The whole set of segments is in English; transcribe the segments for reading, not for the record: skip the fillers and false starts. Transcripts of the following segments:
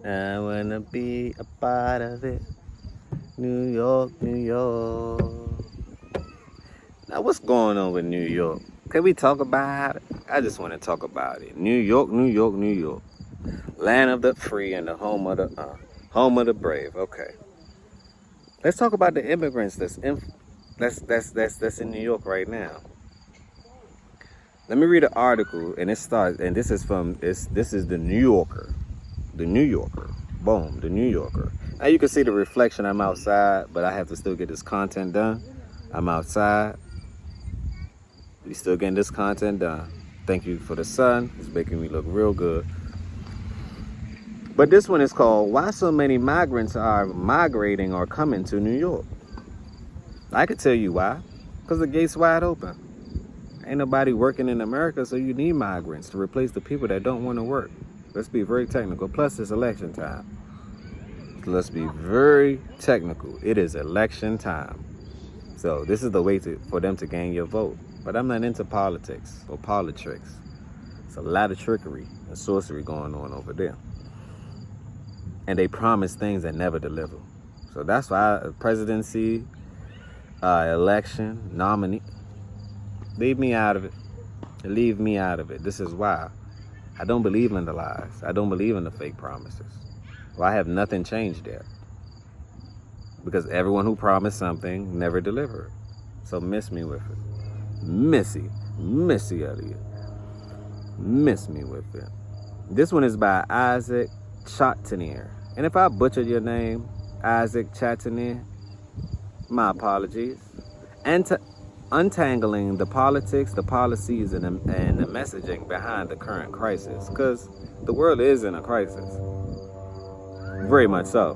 I wanna be a part of it. New York, New York. Now, what's going on with New York? Can we talk about it? I just want to talk about it. New York, New York, New York. Land of the free and the home of the brave. Okay. Let's talk about the immigrants that's in New York right now. Let me read an article, and it starts, and this is the New Yorker, the New Yorker, boom, the New Yorker. Now you can see the reflection. I'm outside, but I have to still get this content done. I'm outside. We still getting this content done. Thank you for the sun. It's making me look real good. But this one is called "Why So Many Migrants Are Migrating or Coming to New York." I could tell you why. Because the gate's wide open. Ain't nobody working in America, so you need migrants to replace the people that don't want to work. Let's be very technical. Plus, it's election time. So let's be very technical. It is election time. So this is the way for them to gain your vote. But I'm not into politics or politics. It's a lot of trickery and sorcery going on over there. And they promise things that never deliver. So that's why presidency, election, nominee, leave me out of it. Leave me out of it. This is why. I don't believe in the lies. I don't believe in the fake promises. Well, I have nothing changed there. Because everyone who promised something never delivered. So miss me with it. Missy Elliott. Miss me with it. This one is by Isaac Chatanier. And if I butchered your name, Isaac Chatanier, my apologies. Untangling the politics, the policies, and the messaging behind the current crisis. Because the world is in a crisis. Very much so.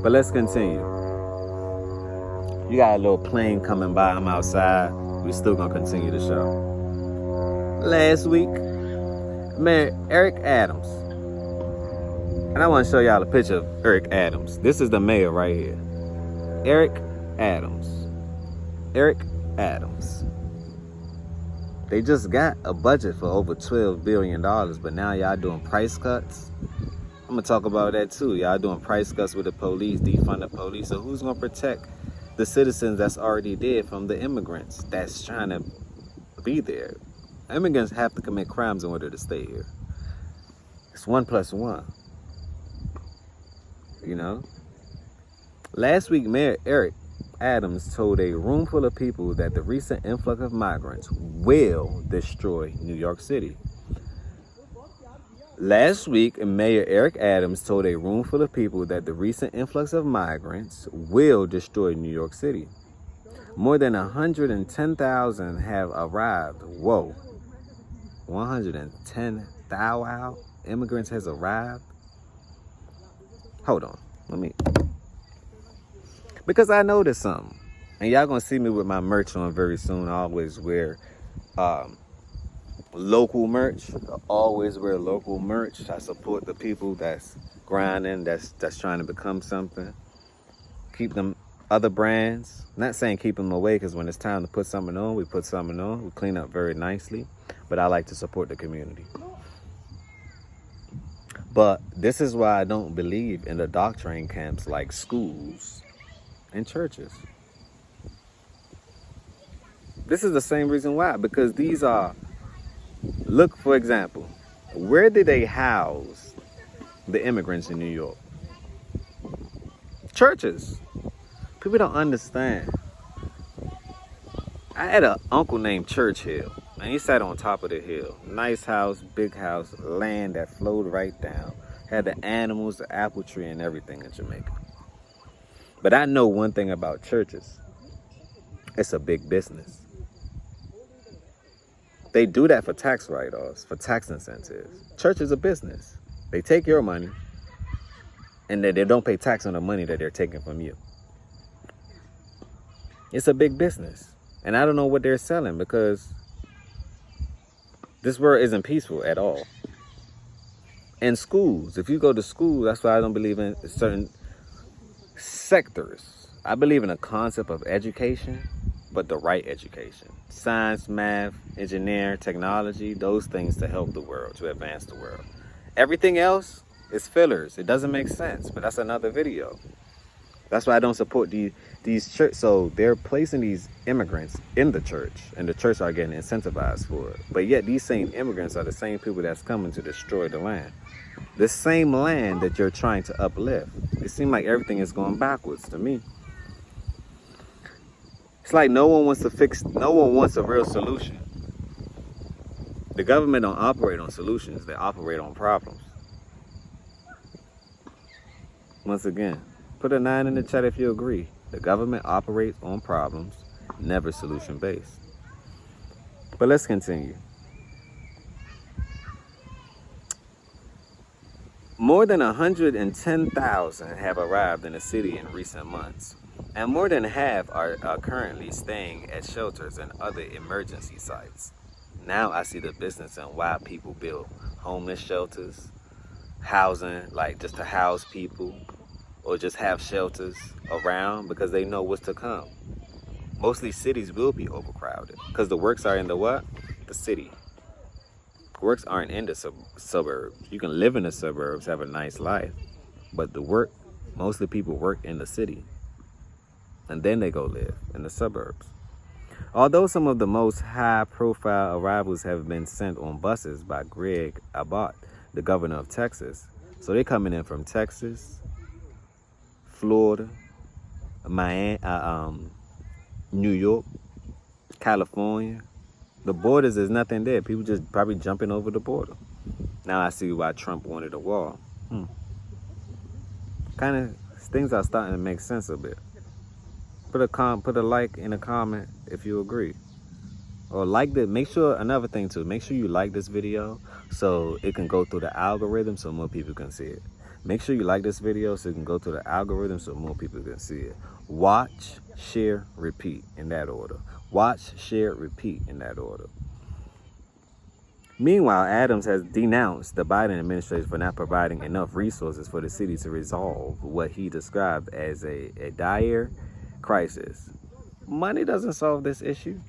But let's continue. You got a little plane coming by. I'm outside. We're still going to continue the show. Last week, Mayor Eric Adams. And I want to show y'all a picture of Eric Adams. This is the mayor right here. Eric Adams. Eric Adams. They just got a budget for over $12 billion, but now y'all doing price cuts. I'm going to talk about that too. Y'all doing price cuts with the police, defund the police. So who's going to protect the citizens that's already dead from the immigrants that's trying to be there? Immigrants have to commit crimes in order to stay here. It's 1+1. You know? Last week, Mayor Eric Adams told a room full of people that the recent influx of migrants will destroy New York City. Last week, Mayor Eric Adams told a room full of people that the recent influx of migrants will destroy New York City. More than 110,000 have arrived. Whoa. 110,000 immigrants has arrived? Hold on. Because I noticed something. And y'all gonna see me with my merch on very soon. I always wear local merch. I always wear local merch. I support the people that's grinding, that's trying to become something. Keep them other brands. Not saying keep them away, because when it's time to put something on, we put something on. We clean up very nicely. But I like to support the community. But this is why I don't believe in the doctrine camps like schools and churches. This is the same reason why. Because these are, look, for example, where did they house the immigrants in New York? Churches. People don't understand. I had an uncle named Churchill, and he sat on top of the hill. Nice house, big house, land that flowed right down. Had the animals, the apple tree, and everything in Jamaica. But I know one thing about churches. It's a big business. They do that for tax write-offs, for tax incentives. Church is a business. They take your money, and they don't pay tax on the money that they're taking from you. It's a big business. And I don't know what they're selling, because this world isn't peaceful at all. And schools, if you go to school, that's why I don't believe in certain sectors. I believe in a concept of education, but the right education. Science, math, engineering, technology, those things to help the world, to advance the world. Everything else is fillers. It doesn't make sense, but that's another video. That's why I don't support these church. So they're placing these immigrants in the church, and the church are getting incentivized for it. But yet these same immigrants are the same people that's coming to destroy the land. The same land that you're trying to uplift. It seems like everything is going backwards to me. It's like no one wants a real solution. The government don't operate on solutions, they operate on problems. Once again, put a 9 in the chat if you agree. The government operates on problems, never solution-based. But let's continue. More than 110,000 have arrived in the city in recent months, and more than half are currently staying at shelters and other emergency sites. Now I see the business and why people build homeless shelters, housing, like just to house people, or just have shelters around because they know what's to come. Mostly cities will be overcrowded because the works are in the what? The city. Works aren't in the suburbs. You can live in the suburbs, have a nice life, but mostly people work in the city, and then they go live in the suburbs. Although some of the most high-profile arrivals have been sent on buses by Greg Abbott, the governor of Texas, so they're coming in from Texas, Florida, Miami, New York, California. The borders is nothing there. People just probably jumping over the border. Now I see why Trump wanted a wall. Kind of things are starting to make sense a bit. Put a like in a comment if you agree. Or make sure, another thing too, make sure you like this video so it can go through the algorithm so more people can see it. Make sure you like this video so it can go through the algorithm so more people can see it. Watch, share, repeat in that order. Watch, share, repeat in that order. Meanwhile, Adams has denounced the Biden administration for not providing enough resources for the city to resolve what he described as a dire crisis. Money doesn't solve this issue.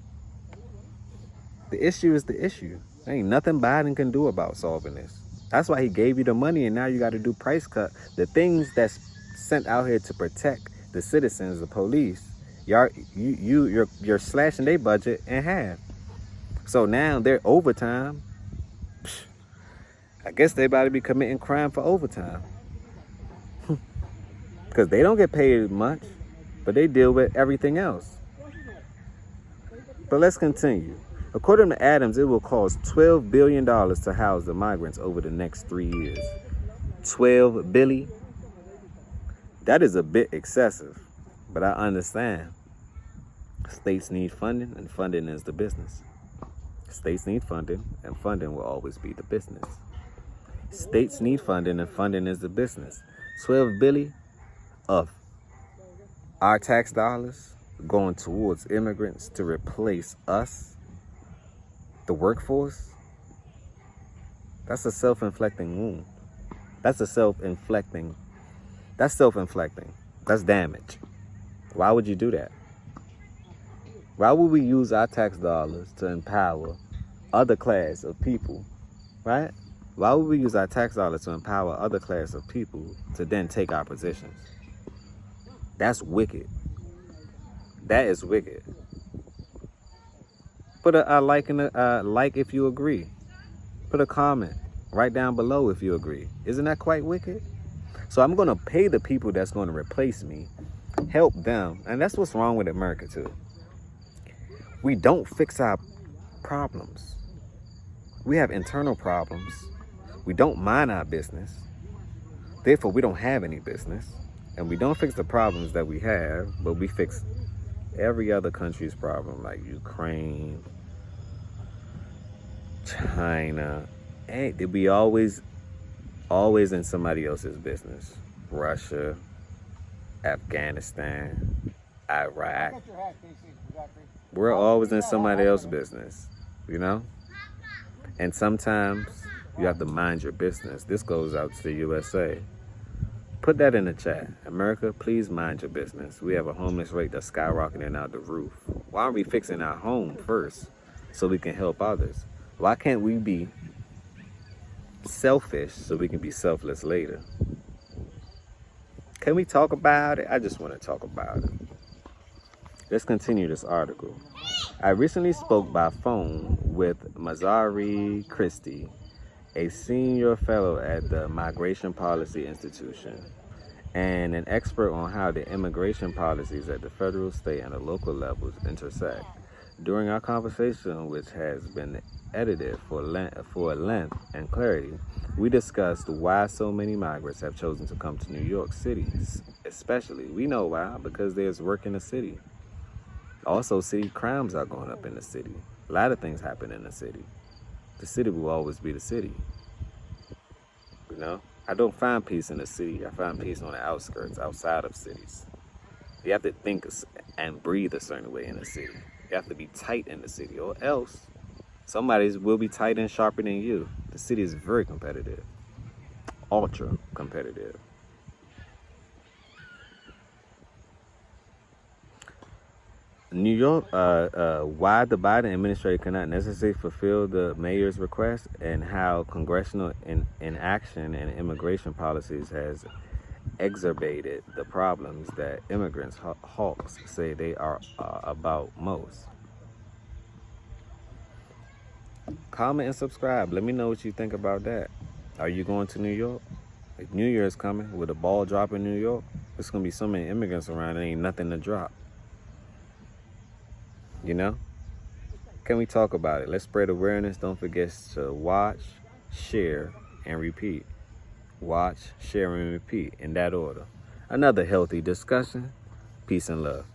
The issue is the issue. There ain't nothing Biden can do about solving this. That's why he gave you the money, and now you got to do price cut. The things that's sent out here to protect the citizens, the police, you're slashing their budget in half. So now their overtime, I guess they about to be committing crime for overtime. Because they don't get paid much, but they deal with everything else. But let's continue. According to Adams, it will cost $12 billion to house the migrants over the next 3 years. $12 billion? That is a bit excessive, but I understand. States need funding, and funding is the business. States need funding, and funding will always be the business. States need funding, and funding is the business. $12 billion of our tax dollars going towards immigrants to replace us, the workforce. That's a self-inflicting wound. That's self-inflicting. That's damage. Why would you do that? Why would we use our tax dollars to empower other class of people, right? Why would we use our tax dollars to empower other class of people to then take our positions? That's wicked. That is wicked. Put a like if you agree. Put a comment right down below if you agree. Isn't that quite wicked? So I'm going to pay the people that's going to replace me, help them. And that's what's wrong with America too. We don't fix our problems. We have internal problems. We don't mind our business. Therefore, we don't have any business. And we don't fix the problems that we have, but we fix every other country's problem, like Ukraine, China. And we always in somebody else's business. Russia, Afghanistan, Iraq. We're always in somebody else's business, you know? And sometimes you have to mind your business. This goes out to the USA. Put that in the chat. America, please mind your business. We have a homeless rate that's skyrocketing out the roof. Why aren't we fixing our home first so we can help others? Why can't we be selfish so we can be selfless later. Can we talk about it? I just want to talk about it. Let's continue this article. I recently spoke by phone with Mazari Christie, a senior fellow at the Migration Policy Institution, and an expert on how the immigration policies at the federal, state, and the local levels intersect. During our conversation, which has been edited for length and clarity, we discussed why so many migrants have chosen to come to New York City, especially. We know why, because there's work in the city. Also, city crimes are going up in the city. A lot of things happen in the city. The city will always be the city. You know? I don't find peace in the city. I find peace on the outskirts, outside of cities. You have to think and breathe a certain way in the city. You have to be tight in the city, or else somebody will be tight and sharper than you. The city is very competitive, ultra competitive. New York, why the Biden administration cannot necessarily fulfill the mayor's request, and how congressional inaction and immigration policies has exacerbated the problems that immigrants hawks say they are about most. Comment and subscribe. Let me know what you think about that. Are you going to New York? If New Year's coming with a ball drop in New York, there's going to be so many immigrants around, there ain't nothing to drop. You know? Can we talk about it? Let's spread awareness. Don't forget to watch, share, and repeat. Watch, share, and repeat in that order. Another healthy discussion. Peace and love.